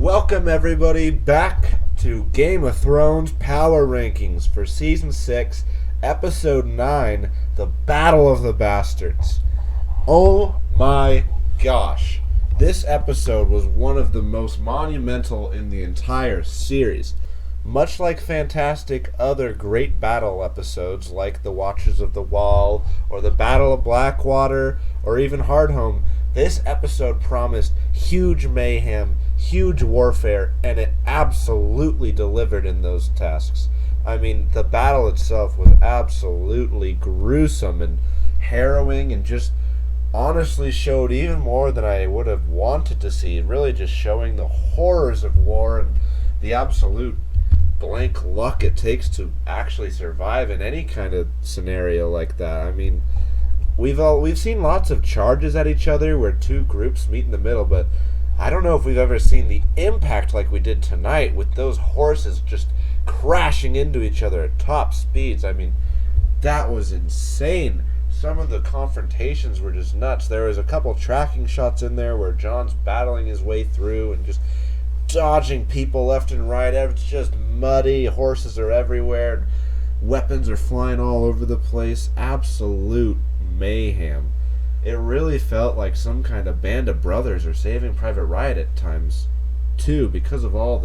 Welcome everybody back to Game of Thrones Power Rankings for Season 6, Episode 9, The Battle of the Bastards. Oh my gosh. This episode was one of the most monumental in the entire series. Much like fantastic other great battle episodes like The Watchers of the Wall or The Battle of Blackwater or even Hardhome, this episode promised huge mayhem, huge warfare, and it absolutely delivered in those tasks. I mean, the battle itself was absolutely gruesome and harrowing and just honestly showed even more than I would have wanted to see. Really just showing the horrors of war and the absolute blank luck it takes to actually survive in any kind of scenario like that. I mean, we've seen lots of charges at each other where two groups meet in the middle, but I don't know if we've ever seen the impact like we did tonight with those horses just crashing into each other at top speeds. I mean, that was insane. Some of the confrontations were just nuts. There was a couple tracking shots in there where Jon's battling his way through and just dodging people left and right. It's just muddy. Horses are everywhere. Weapons are flying all over the place. Absolute mayhem. It really felt like some kind of Band of Brothers or Saving Private Ryan at times, too, because of all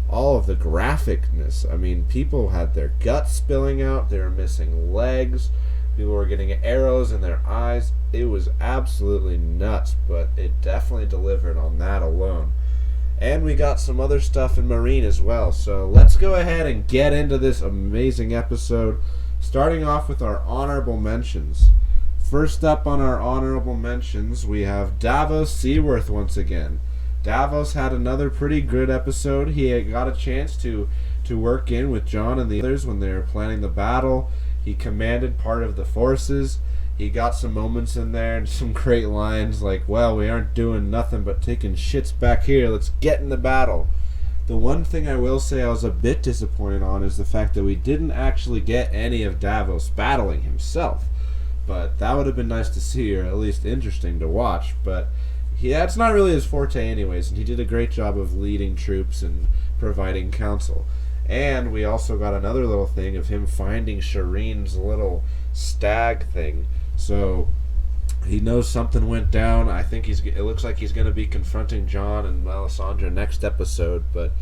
of the graphicness. I mean, people had their guts spilling out. They were missing legs. People were getting arrows in their eyes. It was absolutely nuts, but it definitely delivered on that alone. And we got some other stuff in Meereen as well. So let's go ahead and get into this amazing episode, starting off with our honorable mentions. First up on our honorable mentions, we have Davos Seaworth once again. Davos had another pretty good episode. He had got a chance to work in with Jon and the others when they were planning the battle. He commanded part of the forces. He got some moments in there and some great lines like, well, we aren't doing nothing but taking shits back here. Let's get in the battle. The one thing I will say I was a bit disappointed on is the fact that we didn't actually get any of Davos battling himself. But that would have been nice to see, or at least interesting to watch. But it's not really his forte anyways, and he did a great job of leading troops and providing counsel. And we also got another little thing of him finding Shireen's little stag thing. So he knows something went down. I think it looks like he's going to be confronting Jon and Melisandre next episode. But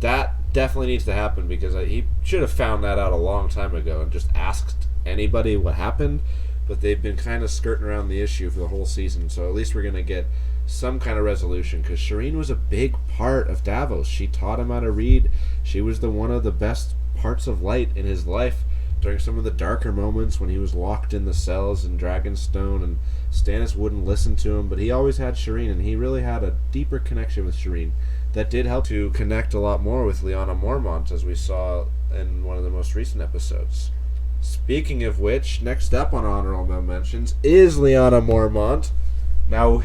that definitely needs to happen because he should have found that out a long time ago and just asked anybody what happened. But they've been kind of skirting around the issue for the whole season, so at least we're going to get some kind of resolution, because Shireen was a big part of Davos. She taught him how to read. She was one of the best parts of light in his life during some of the darker moments when he was locked in the cells in Dragonstone, and Stannis wouldn't listen to him, but he always had Shireen, and he really had a deeper connection with Shireen that did help to connect a lot more with Lyanna Mormont, as we saw in one of the most recent episodes. Speaking of which, next up on honorable mentions is Lyanna Mormont. Now,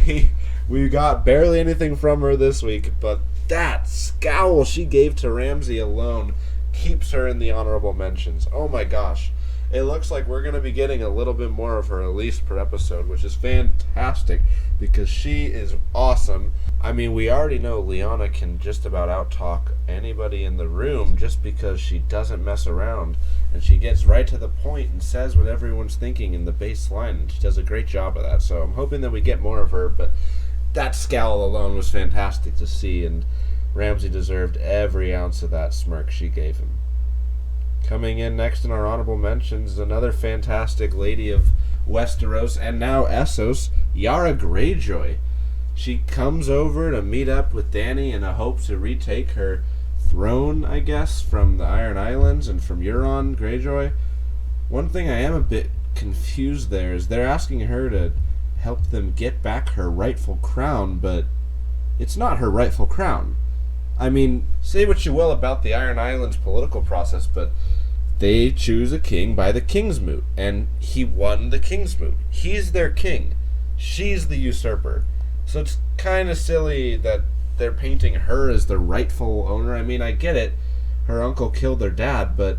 we got barely anything from her this week, but that scowl she gave to Ramsay alone keeps her in the honorable mentions. Oh my gosh. It looks like we're going to be getting a little bit more of her at least per episode, which is fantastic because she is awesome. I mean, we already know Lyanna can just about out-talk anybody in the room just because she doesn't mess around. And she gets right to the point and says what everyone's thinking in the baseline. And she does a great job of that. So I'm hoping that we get more of her. But that scowl alone was fantastic to see. And Ramsay deserved every ounce of that smirk she gave him. Coming in next in our honorable mentions is another fantastic lady of Westeros and now Essos, Yara Greyjoy. She comes over to meet up with Dany in a hope to retake her throne, I guess, from the Iron Islands and from Euron Greyjoy. One thing I am a bit confused there is they're asking her to help them get back her rightful crown, but it's not her rightful crown. I mean, say what you will about the Iron Islands political process, but they choose a king by the King's Moot, and he won the King's Moot. He's their king. She's the usurper. So it's kind of silly that they're painting her as the rightful owner. I mean, I get it. Her uncle killed their dad, but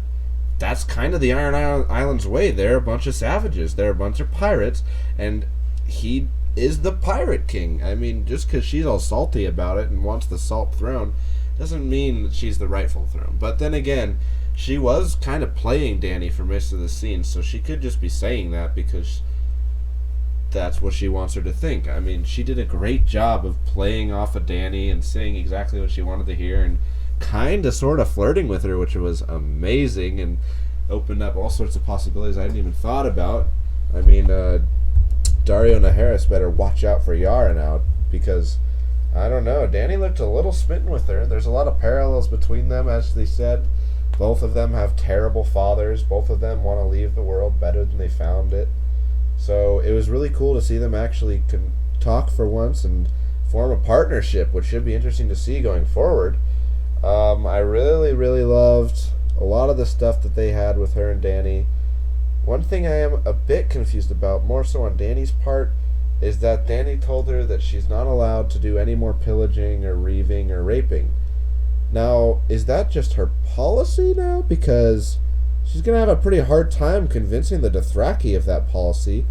that's kind of the Iron Islands way. They're a bunch of savages. They're a bunch of pirates, and he is the Pirate King. I mean, just because she's all salty about it and wants the Salt Throne doesn't mean that she's the rightful throne. But then again, she was kind of playing Dany for most of the scene, so she could just be saying that because that's what she wants her to think. I mean, she did a great job of playing off of Dany and saying exactly what she wanted to hear and kind of sort of flirting with her, which was amazing and opened up all sorts of possibilities I hadn't even thought about. I mean, Dario Naharis better watch out for Yara now because, I don't know, Dany looked a little smitten with her. There's a lot of parallels between them, as they said. Both of them have terrible fathers. Both of them want to leave the world better than they found it. So it was really cool to see them actually talk for once and form a partnership, which should be interesting to see going forward. I really, really loved a lot of the stuff that they had with her and Dany. One thing I am a bit confused about, more so on Dany's part, is that Dany told her that she's not allowed to do any more pillaging or reaving or raping. Now, is that just her policy now? Because she's going to have a pretty hard time convincing the Dothraki of that policy.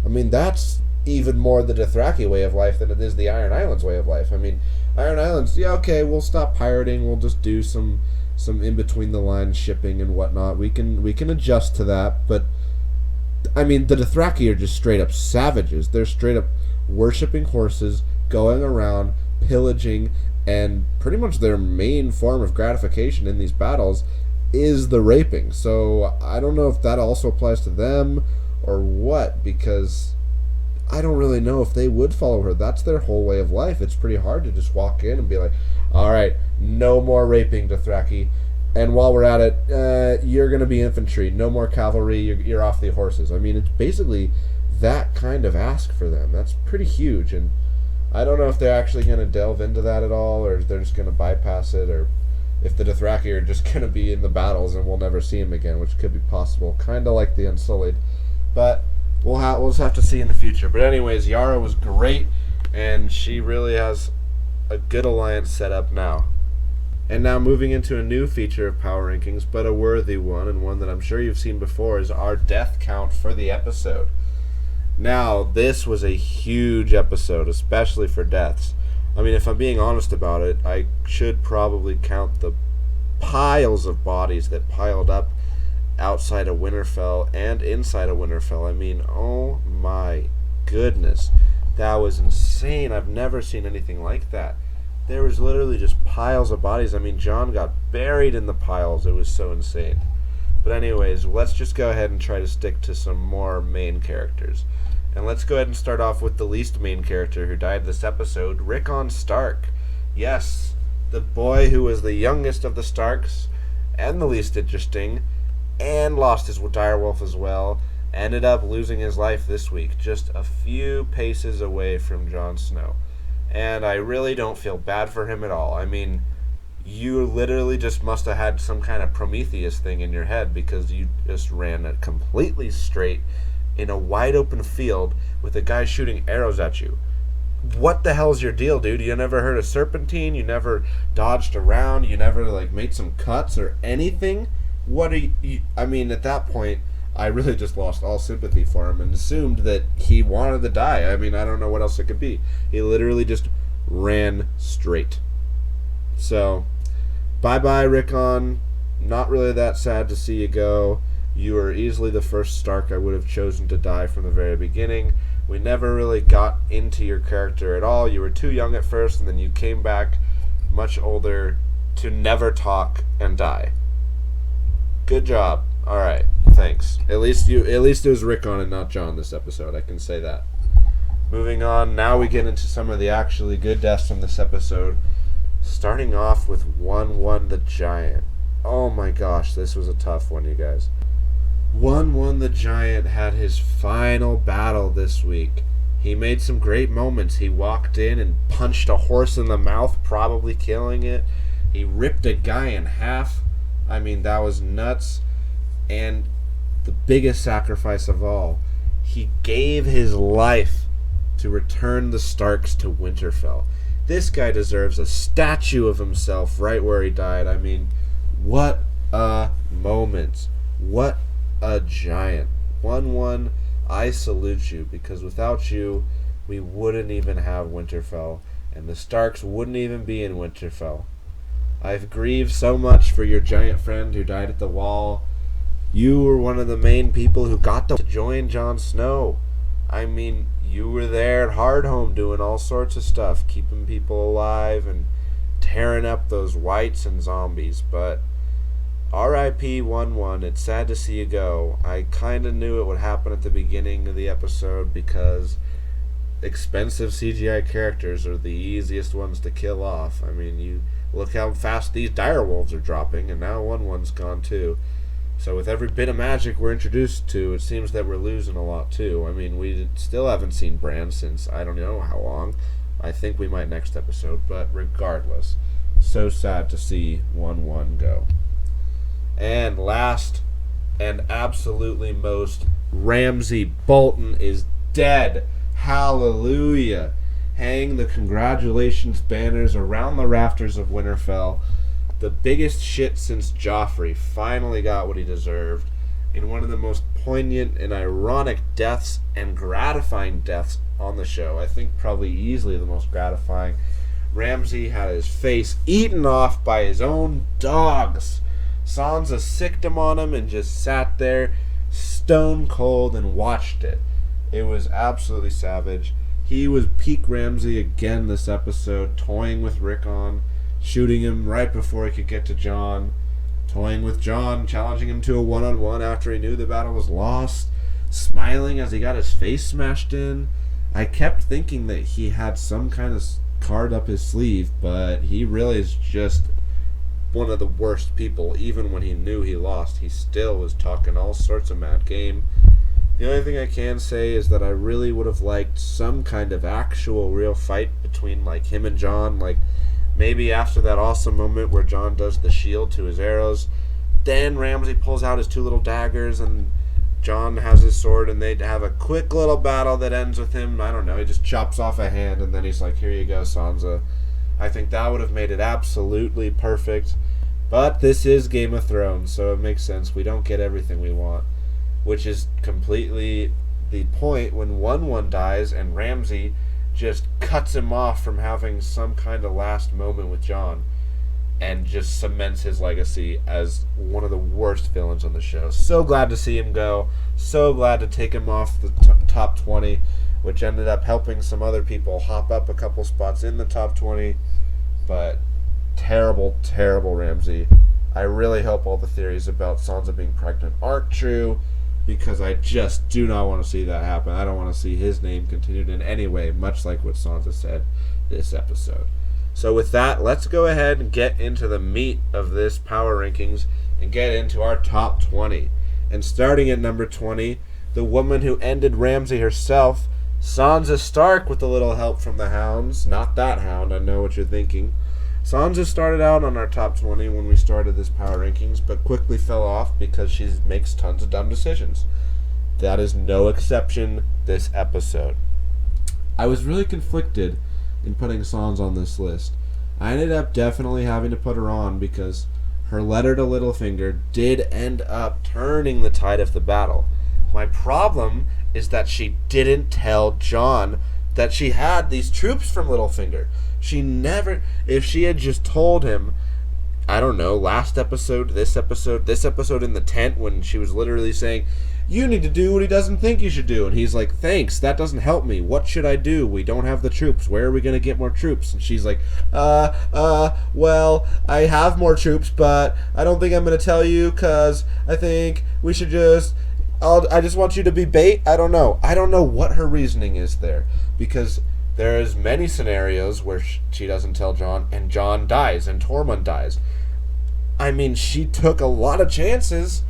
I mean, that's even more the Dothraki way of life than it is the Iron Islands way of life. I mean, Iron Islands, yeah, okay, we'll stop pirating, we'll just do some in-between-the-line shipping and whatnot. We can adjust to that, but, I mean, the Dothraki are just straight-up savages. They're straight-up worshipping horses, going around, pillaging, and pretty much their main form of gratification in these battles is the raping. So I don't know if that also applies to them or what, because I don't really know if they would follow her. That's their whole way of life. It's pretty hard to just walk in and be like, all right, no more raping, Dothraki, and while we're at it, you're going to be infantry. No more cavalry. You're off the horses. I mean, it's basically that kind of ask for them. That's pretty huge, and I don't know if they're actually going to delve into that at all, or if they're just going to bypass it, or if the Dothraki are just going to be in the battles and we'll never see them again, which could be possible. Kind of like the Unsullied. But we'll just have to see in the future. But anyways, Yara was great, and she really has a good alliance set up now. And now moving into a new feature of Power Rankings, but a worthy one, and one that I'm sure you've seen before, is our death count for the episode. Now, this was a huge episode, especially for deaths. I mean, if I'm being honest about it, I should probably count the piles of bodies that piled up outside of Winterfell and inside of Winterfell. I mean, oh my goodness. That was insane. I've never seen anything like that. There was literally just piles of bodies. I mean, Jon got buried in the piles. It was so insane. But anyways, let's just go ahead and try to stick to some more main characters. And let's go ahead and start off with the least main character who died this episode, Rickon Stark. Yes, the boy who was the youngest of the Starks and the least interesting, and lost his direwolf as well, ended up losing his life this week, just a few paces away from Jon Snow. And I really don't feel bad for him at all. I mean, you literally just must have had some kind of Prometheus thing in your head, because you just ran it completely straight in a wide open field with a guy shooting arrows at you. What the hell's your deal, dude? You never heard of serpentine? You never dodged around? You never made some cuts or anything? What are you I mean, at that point, I really just lost all sympathy for him and assumed that he wanted to die. I mean, I don't know what else it could be. He literally just ran straight. So, bye-bye, Rickon. Not really that sad to see you go. You were easily the first Stark I would have chosen to die from the very beginning. We never really got into your character at all. You were too young at first, and then you came back much older to never talk and die. Good job. All right, thanks. At least it was Rickon and not Jon this episode. I can say that. Moving on, now we get into some of the actually good deaths from this episode. Starting off with wun-wun the Giant. Oh my gosh, this was a tough one, you guys. Wun-wun the Giant had his final battle this week. He made some great moments. He walked in and punched a horse in the mouth, probably killing it. He ripped a guy in half. I mean, that was nuts. And the biggest sacrifice of all, he gave his life to return the Starks to Winterfell. This guy deserves a statue of himself right where he died. I mean, what a moment. What a giant. Wun-wun, I salute you, because without you, we wouldn't even have Winterfell, and the Starks wouldn't even be in Winterfell. I've grieved so much for your giant friend who died at the wall. You were one of the main people who got to join Jon Snow. I mean, you were there at Hardhome doing all sorts of stuff, keeping people alive and tearing up those whites and zombies, but R.I.P. wun-wun. It's sad to see you go. I kind of knew it would happen at the beginning of the episode because expensive CGI characters are the easiest ones to kill off. I mean, you look how fast these direwolves are dropping, and now wun-wun's gone too. So with every bit of magic we're introduced to, it seems that we're losing a lot too. I mean, we still haven't seen Bran since I don't know how long. I think we might next episode, but regardless, so sad to see wun-wun go. And last and absolutely most, Ramsay Bolton is dead. Hallelujah. Hang the congratulations banners around the rafters of Winterfell. The biggest shit since Joffrey finally got what he deserved in one of the most poignant and ironic deaths and gratifying deaths on the show. I think probably easily the most gratifying. Ramsay had his face eaten off by his own dogs. Sansa sicked him on him and just sat there stone cold and watched it. It was absolutely savage. He was peak Ramsay again this episode, toying with Rickon, shooting him right before he could get to Jon, toying with Jon, challenging him to a one-on-one after he knew the battle was lost, smiling as he got his face smashed in. I kept thinking that he had some kind of card up his sleeve, but he really is just one of the worst people. Even when he knew he lost, he still was talking all sorts of mad game. The only thing I can say is that I really would have liked some kind of actual real fight between like him and Jon, like maybe after that awesome moment where Jon does the shield to his arrows, then Ramsay pulls out his two little daggers and Jon has his sword, and they'd have a quick little battle that ends with him, I don't know, he just chops off a hand and then he's like, here you go, Sansa. I think that would have made it absolutely perfect. But this is Game of Thrones, so it makes sense. We don't get everything we want, which is completely the point when wun-wun dies and Ramsay just cuts him off from having some kind of last moment with Jon and just cements his legacy as one of the worst villains on the show. So glad to see him go. So glad to take him off the top 20, which ended up helping some other people hop up a couple spots in the top 20. But terrible, terrible Ramsay. I really hope all the theories about Sansa being pregnant aren't true, because I just do not want to see that happen. I don't want to see his name continued in any way, much like what Sansa said this episode. So with that, let's go ahead and get into the meat of this power rankings and get into our top 20. And starting at number 20, the woman who ended Ramsay herself, Sansa Stark, with a little help from the hounds. Not that hound, I know what you're thinking. Sansa started out on our top 20 when we started this power rankings, but quickly fell off because she makes tons of dumb decisions. That is no exception this episode. I was really conflicted in putting Sansa on this list. I ended up definitely having to put her on because her letter to Littlefinger did end up turning the tide of the battle. My problem is that she didn't tell Jon that she had these troops from Littlefinger. She never, if she had just told him, I don't know, last episode, this episode in the tent when she was literally saying, you need to do what he doesn't think you should do. And he's like, thanks, that doesn't help me. What should I do? We don't have the troops. Where are we going to get more troops? And she's like, well, I have more troops, but I don't think I'm going to tell you because I think we should just, I just want you to be bait. I don't know. I don't know what her reasoning is there, because there's many scenarios where she doesn't tell Jon and Jon dies and Tormund dies. I mean, she took a lot of chances.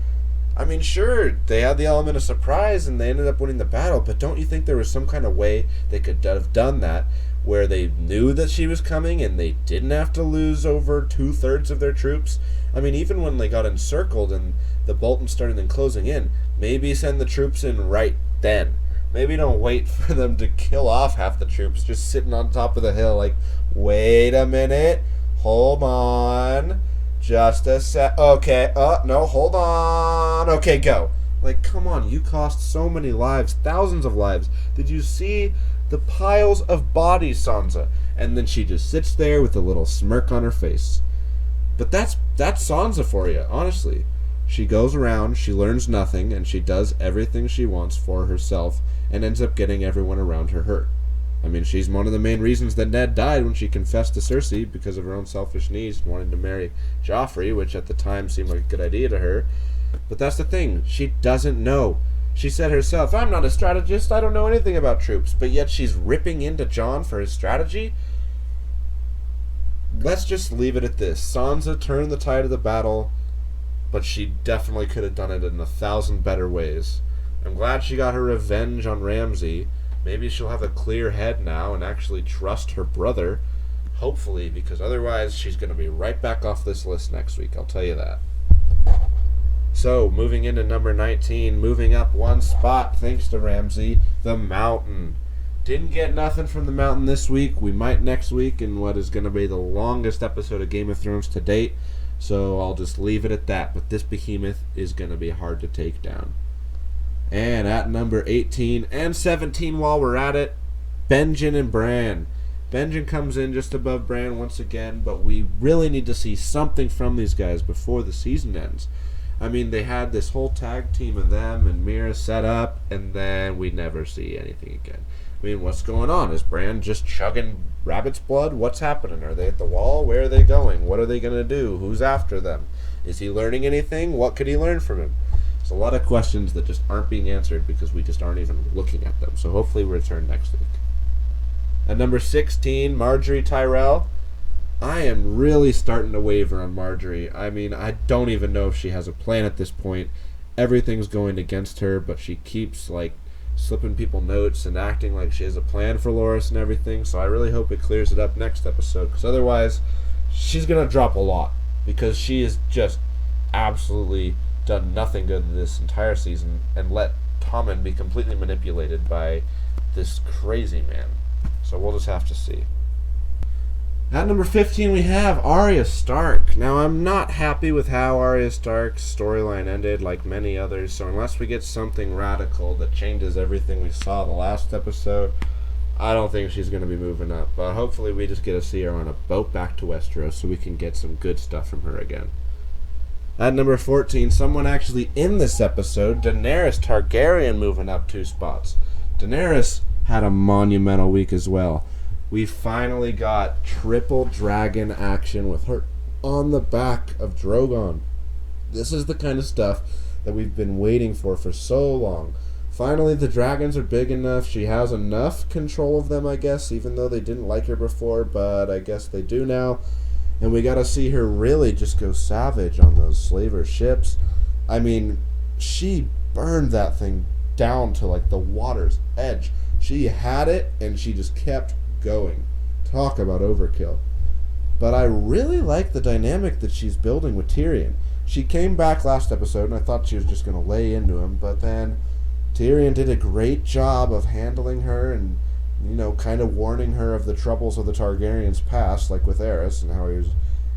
I mean, sure, they had the element of surprise and they ended up winning the battle, but don't you think there was some kind of way they could have done that where they knew that she was coming and they didn't have to lose over 2/3 of their troops? I mean, even when they got encircled and the Bolton started then closing in, maybe send the troops in right then. Maybe don't wait for them to kill off half the troops just sitting on top of the hill like, wait a minute, hold on. Just a sec. Okay. No, hold on. Okay, go. Like, come on. You cost so many lives, thousands of lives. Did you see The piles of bodies, Sansa. And then she just sits there with a little smirk on her face. But that's Sansa for you, honestly. She goes around, she learns nothing, and she does everything she wants for herself, and ends up getting everyone around her hurt. I mean, she's one of the main reasons that Ned died when she confessed to Cersei because of her own selfish needs, wanting to marry Joffrey, which at the time seemed like a good idea to her. But that's the thing, she doesn't know. She said herself, I'm not a strategist, I don't know anything about troops, but yet she's ripping into Jon for his strategy? Let's just leave it at this. Sansa turned the tide of the battle, but she definitely could have done it in 1,000 better ways. I'm glad she got her revenge on Ramsay. Maybe she'll have a clear head now and actually trust her brother. Hopefully, because otherwise she's going to be right back off this list next week, I'll tell you that. So, moving into number 19, moving up one spot, thanks to Ramsay, The Mountain. Didn't get nothing from The Mountain this week. We might next week in what is going to be the longest episode of Game of Thrones to date. So I'll just leave it at that. But this behemoth is going to be hard to take down. And at number 18 and 17 while we're at it, Benjen and Bran. Benjen comes in just above Bran once again, but we really need to see something from these guys before the season ends. I mean, they had this whole tag team of them and Mira set up, and then we never see anything again. I mean, what's going on? Is Bran just chugging rabbit's blood? What's happening? Are they at the wall? Where are they going? What are they going to do? Who's after them? Is he learning anything? What could he learn from him? There's a lot of questions that just aren't being answered because we just aren't even looking at them. So hopefully we return next week. At number 16, Marjorie Tyrell. I am really starting to waver on Marjorie. I mean, I don't even know if she has a plan at this point. Everything's going against her, but she keeps, slipping people notes and acting like she has a plan for Loras and everything. So I really hope it clears it up next episode, because otherwise she's going to drop a lot, because she has just absolutely done nothing good this entire season and let Tommen be completely manipulated by this crazy man. So we'll just have to see. At number 15, we have Arya Stark. Now, I'm not happy with how Arya Stark's storyline ended, like many others, so unless we get something radical that changes everything we saw the last episode, I don't think she's going to be moving up. But hopefully we just get to see her on a boat back to Westeros so we can get some good stuff from her again. At number 14, someone actually in this episode, Daenerys Targaryen, moving up 2 spots. Daenerys had a monumental week as well. We finally got triple dragon action with her on the back of Drogon. This is the kind of stuff that we've been waiting for so long. Finally, the dragons are big enough. She has enough control of them, I guess, even though they didn't like her before, but I guess they do now. And we got to see her really just go savage on those slaver ships. I mean, she burned that thing down to the water's edge. She had it, and she just kept going. Talk about overkill. But I really like the dynamic that she's building with Tyrion. She came back last episode and I thought she was just going to lay into him, but then Tyrion did a great job of handling her and, kind of warning her of the troubles of the Targaryens' past, like with Aerys, and how he was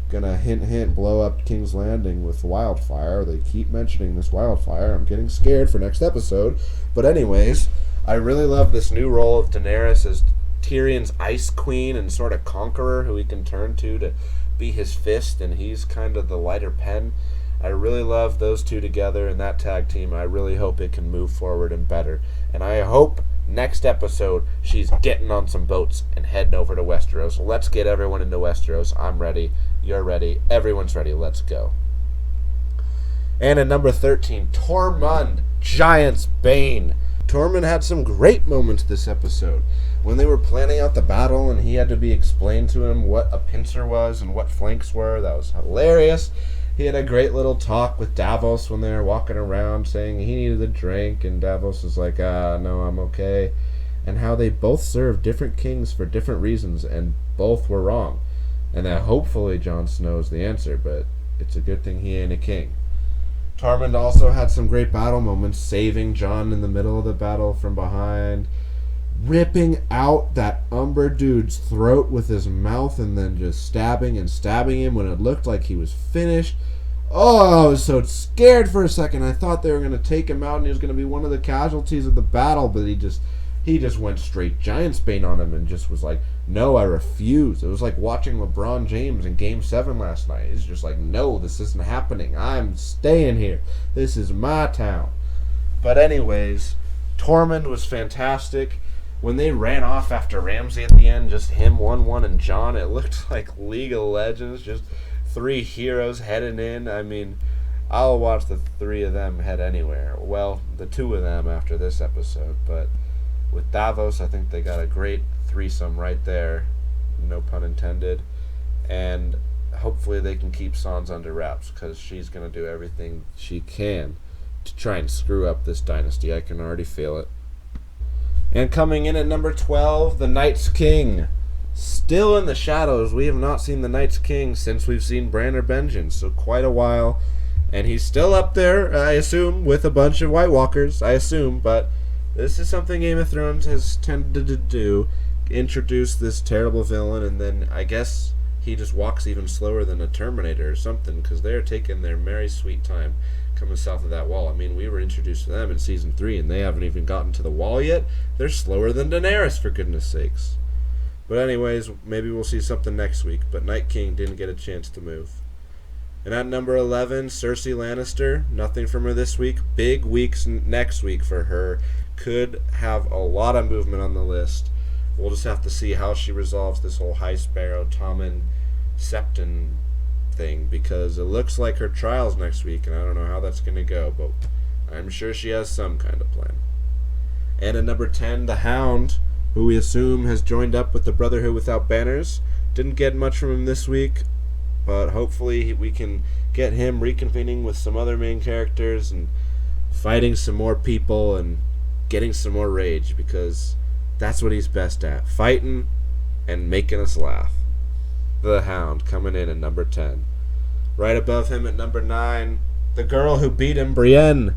going to hint blow up King's Landing with wildfire. They keep mentioning this wildfire. I'm getting scared for next episode. But anyways, I really love this new role of Daenerys as Tyrion's ice queen and sort of conqueror who he can turn to be his fist, and he's kind of the lighter pen. I really love those two together in that tag team. I really hope it can move forward and better. And I hope next episode she's getting on some boats and heading over to Westeros. Let's get everyone into Westeros. I'm ready. You're ready. Everyone's ready. Let's go. And at number 13, Tormund, Giant's Bane. Tormund had some great moments this episode. When they were planning out the battle and he had to be explained to him what a pincer was and what flanks were, that was hilarious. He had a great little talk with Davos when they were walking around saying he needed a drink, and Davos was like, no, I'm okay. And how they both served different kings for different reasons, and both were wrong. And that hopefully Jon Snow's the answer, but it's a good thing he ain't a king. Tormund also had some great battle moments, saving Jon in the middle of the battle from behind, ripping out that Umber dude's throat with his mouth and then just stabbing him when it looked like he was finished. Oh, I was so scared for a second. I thought they were going to take him out and he was going to be one of the casualties of the battle, but he just He just went straight Giantsbane on him and just was like, no, I refuse. It was like watching LeBron James in Game 7 last night. He's just like, no, this isn't happening. I'm staying here. This is my town. But anyways, Tormund was fantastic. When they ran off after Ramsay at the end, just him, wun-wun, and Jon, it looked like League of Legends, just 3 heroes heading in. I mean, I'll watch the 3 of them head anywhere. Well, the 2 of them after this episode, but with Davos, I think they got a great threesome right there, no pun intended, and hopefully they can keep Sansa under wraps, because she's going to do everything she can to try and screw up this dynasty. I can already feel it. And coming in at number 12, the Night's King. Still in the shadows. We have not seen the Night's King since we've seen Bran or Benjen, so quite a while. And he's still up there, I assume, with a bunch of White Walkers, I assume, but this is something Game of Thrones has tended to do. Introduce this terrible villain, and then I guess he just walks even slower than a Terminator or something, because they're taking their merry sweet time coming south of that wall. I mean, we were introduced to them in Season 3, and they haven't even gotten to the wall yet. They're slower than Daenerys, for goodness sakes. But anyways, maybe we'll see something next week, but Night King didn't get a chance to move. And at number 11, Cersei Lannister. Nothing from her this week. Big weeks next week for her. Could have a lot of movement on the list. We'll just have to see how she resolves this whole High Sparrow, Tommen, Septon thing, because it looks like her trial's next week, and I don't know how that's going to go, but I'm sure she has some kind of plan. And at number 10, the Hound, who we assume has joined up with the Brotherhood Without Banners. Didn't get much from him this week, but hopefully we can get him reconvening with some other main characters and fighting some more people and getting some more rage, because that's what he's best at, fighting and making us laugh. The Hound coming in at number 10. Right above him at number 9, the girl who beat him, Brienne.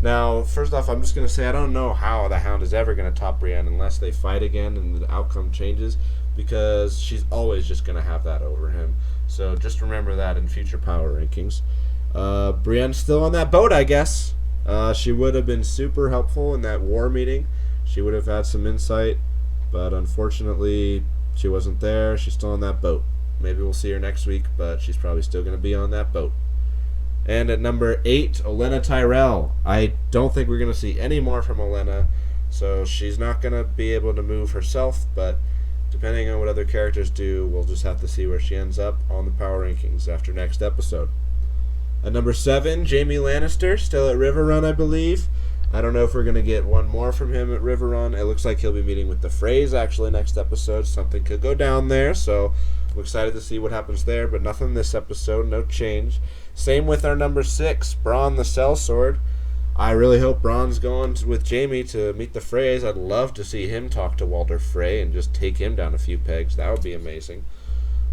Now, first off, I'm just going to say I don't know how the Hound is ever going to top Brienne unless they fight again and the outcome changes, because she's always just going to have that over him. So just remember that in future power rankings. Brienne's still on that boat, I guess. She would have been super helpful in that war meeting. She would have had some insight, but unfortunately she wasn't there. She's still on that boat. Maybe we'll see her next week, but she's probably still going to be on that boat. And at number 8, Olenna Tyrell. I don't think we're going to see any more from Olenna, so she's not going to be able to move herself, but depending on what other characters do, we'll just have to see where she ends up on the power rankings after next episode. At number 7, Jaime Lannister, still at River Run, I believe. I don't know if we're going to get one more from him at River Run. It looks like he'll be meeting with the Freys actually next episode. Something could go down there, so I'm excited to see what happens there, but nothing this episode, no change. Same with our number 6, Bronn the Sellsword. I really hope Bronn's going with Jaime to meet the Freys. I'd love to see him talk to Walder Frey and just take him down a few pegs. That would be amazing.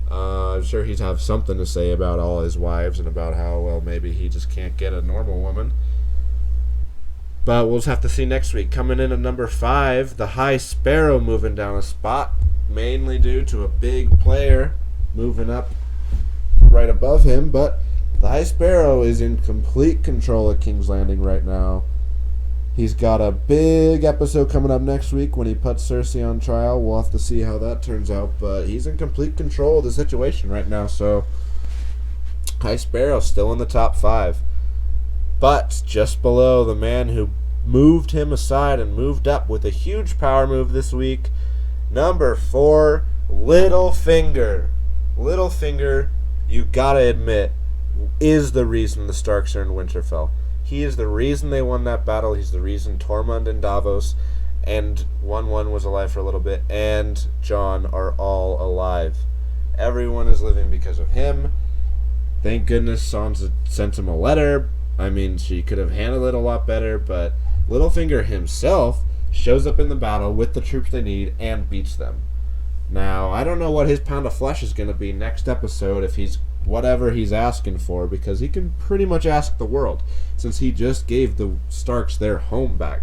I'm sure he'd have something to say about all his wives and about how, well, maybe he just can't get a normal woman. But we'll just have to see next week. Coming in at number 5, the High Sparrow moving down a spot, mainly due to a big player moving up right above him. But the High Sparrow is in complete control at King's Landing right now. He's got a big episode coming up next week when he puts Cersei on trial. We'll have to see how that turns out, but he's in complete control of the situation right now. So High Sparrow still in the top 5. But just below the man who moved him aside and moved up with a huge power move this week, number 4, Littlefinger. Littlefinger, you gotta admit, is the reason the Starks are in Winterfell. He is the reason they won that battle. He's the reason Tormund and Davos and wun-wun was alive for a little bit, and Jon are all alive. Everyone is living because of him. Thank goodness Sansa sent him a letter. I mean, she could have handled it a lot better, but Littlefinger himself shows up in the battle with the troops they need and beats them. Now, I don't know what his pound of flesh is going to be next episode, if he's whatever he's asking for, because he can pretty much ask the world, since he just gave the Starks their home back.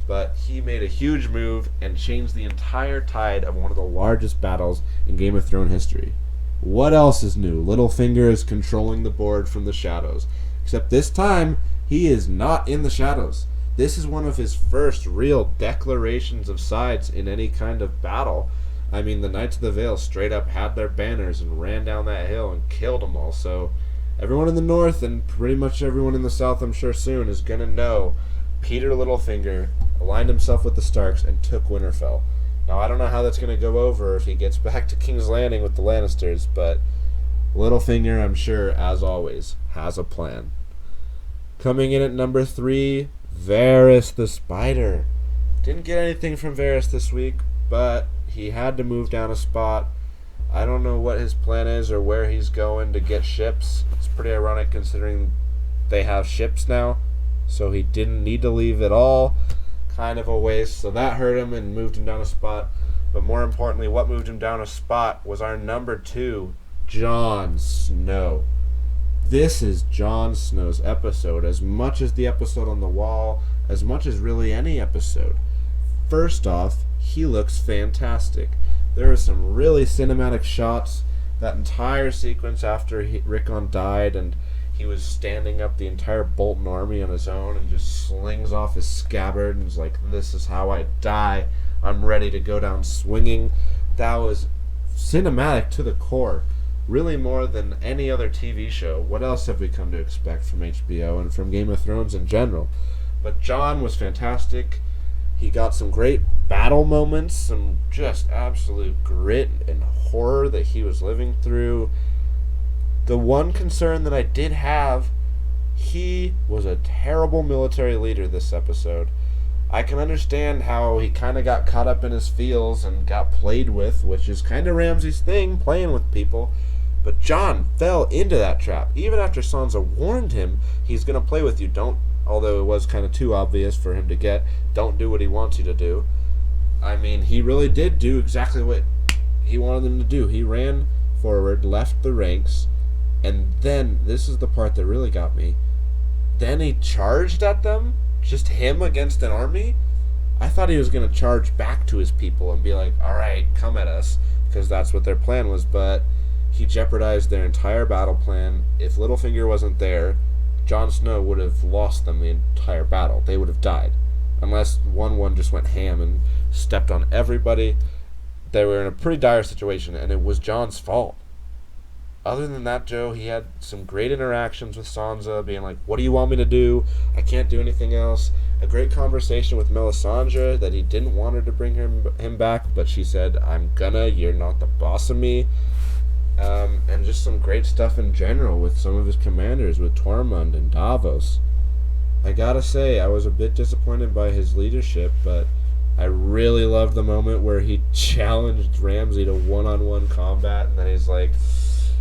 But he made a huge move and changed the entire tide of one of the largest battles in Game of Thrones history. What else is new? Littlefinger is controlling the board from the shadows. Except this time, he is not in the shadows. this is one of his first real declarations of sides in any kind of battle. I mean, the Knights of the Vale straight up had their banners and ran down that hill and killed them all. So everyone in the north and pretty much everyone in the south, I'm sure soon, is going to know Peter Littlefinger aligned himself with the Starks and took Winterfell. Now, I don't know how that's going to go over if he gets back to King's Landing with the Lannisters, but Littlefinger, I'm sure, as always, has a plan. Coming in at number 3, Varys the Spider. Didn't get anything from Varys this week, but he had to move down a spot. I don't know what his plan is or where he's going to get ships. It's pretty ironic considering they have ships now, so he didn't need to leave at all. Kind of a waste, so that hurt him and moved him down a spot. But more importantly, what moved him down a spot was our number 2, Jon Snow. This is Jon Snow's episode, as much as the episode on the wall, as much as really any episode. First off, he looks fantastic. There are some really cinematic shots. That entire sequence after Rickon died and he was standing up the entire Bolton army on his own and just slings off his scabbard and is like, this is how I die. I'm ready to go down swinging. That was cinematic to the core. Really more than any other TV show. What else have we come to expect from HBO and from Game of Thrones in general? But Jon was fantastic. He got some great battle moments, some just absolute grit and horror that he was living through. The one concern that I did have, he was a terrible military leader this episode. I can understand how he kind of got caught up in his feels and got played with, which is kind of Ramsay's thing, playing with people. But Jon fell into that trap. Even after Sansa warned him, he's going to play with you. Although it was kind of too obvious for him to get, don't do what he wants you to do. I mean, he really did do exactly what he wanted them to do. He ran forward, left the ranks, and then, this is the part that really got me, then he charged at them? Just him against an army? I thought he was going to charge back to his people and be like, alright, come at us, because that's what their plan was, but he jeopardized their entire battle plan. If Littlefinger wasn't there, Jon Snow would have lost them the entire battle. They would have died. Unless wun-wun just went ham and stepped on everybody. They were in a pretty dire situation, and it was Jon's fault. Other than that, Joe, he had some great interactions with Sansa, being like, what do you want me to do? I can't do anything else. A great conversation with Melisandre that he didn't want her to bring him back, but she said, I'm gonna, you're not the boss of me. And just some great stuff in general with some of his commanders, with Tormund and Davos. I gotta say, I was a bit disappointed by his leadership, but I really loved the moment where he challenged Ramsay to one-on-one combat, and then he's like,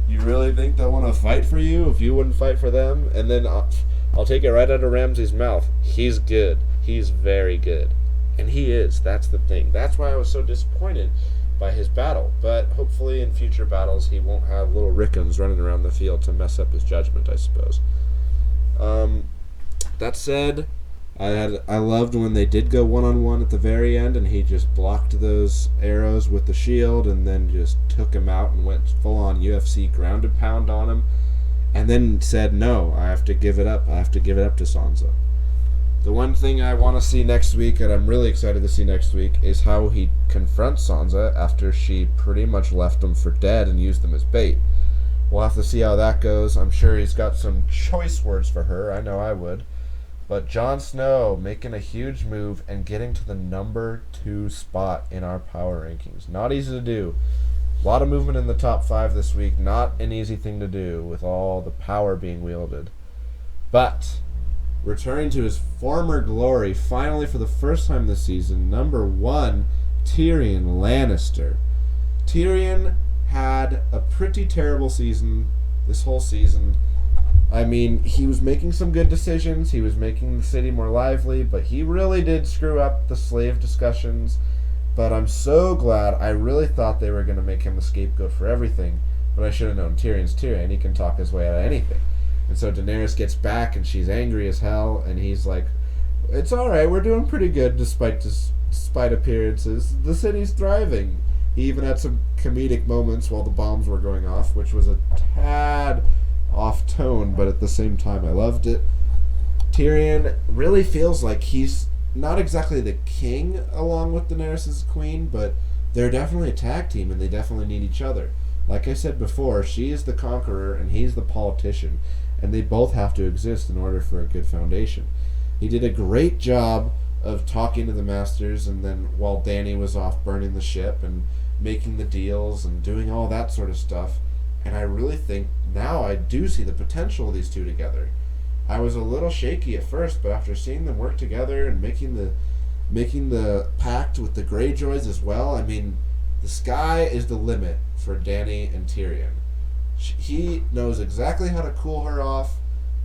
you really think they'll want to fight for you if you wouldn't fight for them? And then I'll take it right out of Ramsay's mouth. He's good. He's very good. And he is. That's the thing. That's why I was so disappointed by his battle. But hopefully in future battles he won't have little rickons running around the field to mess up his judgment, I suppose. That said, I loved when they did go one-on-one at the very end and he just blocked those arrows with the shield and then just took him out and went full-on UFC ground and pound on him and then said, no, I have to give it up. I have to give it up to Sansa. The one thing I want to see next week, and I'm really excited to see next week, is how he confronts Sansa after she pretty much left him for dead and used them as bait. We'll have to see how that goes. I'm sure he's got some choice words for her. I know I would. But Jon Snow making a huge move and getting to the number 2 spot in our power rankings. Not easy to do. A lot of movement in the top 5 this week. Not an easy thing to do with all the power being wielded. But returning to his former glory, finally for the first time this season, number 1, Tyrion Lannister. Tyrion had a pretty terrible season this whole season. I mean, he was making some good decisions, he was making the city more lively, but he really did screw up the slave discussions. But I'm so glad. I really thought they were going to make him the scapegoat for everything, but I should have known Tyrion's Tyrion. He can talk his way out of anything. And so Daenerys gets back, and she's angry as hell, and he's like, it's alright, we're doing pretty good despite appearances. The city's thriving. He even had some comedic moments while the bombs were going off, which was a tad off tone, but at the same time I loved it. Tyrion really feels like he's not exactly the king along with Daenerys' queen, but they're definitely a tag team and they definitely need each other. Like I said before, she is the conqueror and he's the politician, and they both have to exist in order for a good foundation. He did a great job of talking to the masters, and then while Dany was off burning the ship and making the deals and doing all that sort of stuff, and I really think now I do see the potential of these two together. I was a little shaky at first, but after seeing them work together and making the pact with the Greyjoys as well, I mean, the sky is the limit for Dany and Tyrion. He knows exactly how to cool her off,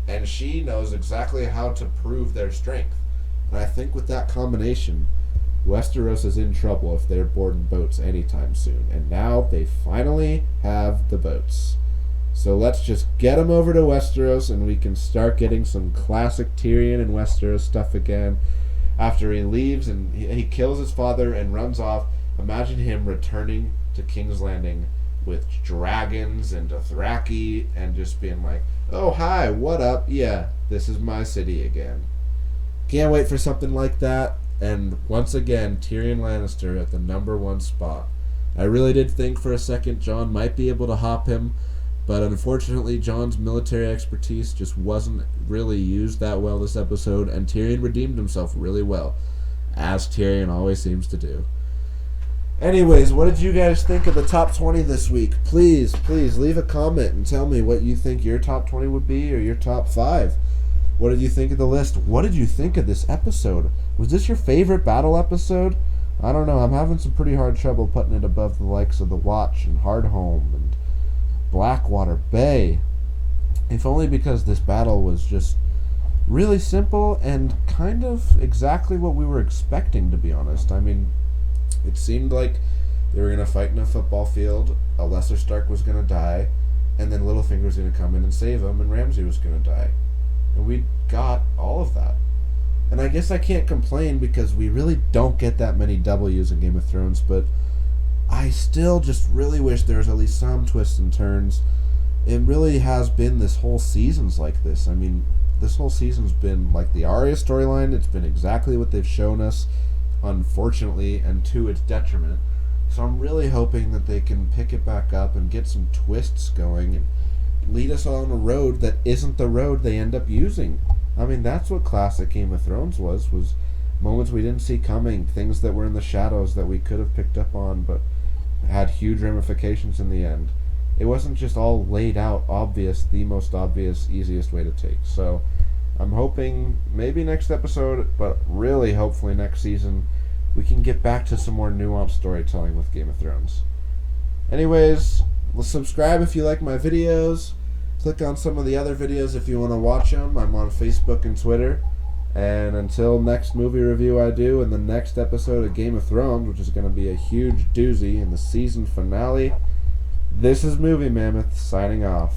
and she knows exactly how to prove their strength. And I think with that combination, Westeros is in trouble if they're boarding boats anytime soon. And now they finally have the boats. So let's just get them over to Westeros and we can start getting some classic Tyrion and Westeros stuff again. After he leaves and he kills his father and runs off, imagine him returning to King's Landing with dragons and Dothraki and just being like, "Oh, hi, what up? Yeah, this is my city again." Can't wait for something like that. And once again, Tyrion Lannister at the #1 spot. I really did think for a second Jon might be able to hop him, but unfortunately Jon's military expertise just wasn't really used that well this episode, and Tyrion redeemed himself really well, as Tyrion always seems to do. Anyways, what did you guys think of the top 20 this week? Please leave a comment and tell me what you think your top 20 would be, or your top 5. What did you think of the list? What did you think of this episode? Was this your favorite battle episode? I don't know. I'm having some pretty hard trouble putting it above the likes of The Watch and Hardhome and Blackwater Bay. If only because this battle was just really simple and kind of exactly what we were expecting, to be honest. I mean, it seemed like they were going to fight in a football field, a lesser Stark was going to die, and then Littlefinger was going to come in and save him, and Ramsay was going to die. And we got all of that. And I guess I can't complain because we really don't get that many W's in Game of Thrones, but I still just really wish there was at least some twists and turns. It really has been this whole season's like this. I mean, this whole season's been like the Arya storyline. It's been exactly what they've shown us, unfortunately, and to its detriment. So I'm really hoping that they can pick it back up and get some twists going and lead us on a road that isn't the road they end up using. I mean, that's what classic Game of Thrones was moments we didn't see coming, things that were in the shadows that we could have picked up on, but had huge ramifications in the end. It wasn't just all laid out obvious, the most obvious, easiest way to take. So I'm hoping maybe next episode, but really hopefully next season, we can get back to some more nuanced storytelling with Game of Thrones. Anyways, subscribe if you like my videos. Click on some of the other videos if you want to watch them. I'm on Facebook and Twitter. And until next movie review I do, in the next episode of Game of Thrones, which is going to be a huge doozy in the season finale, this is Movie Mammoth signing off.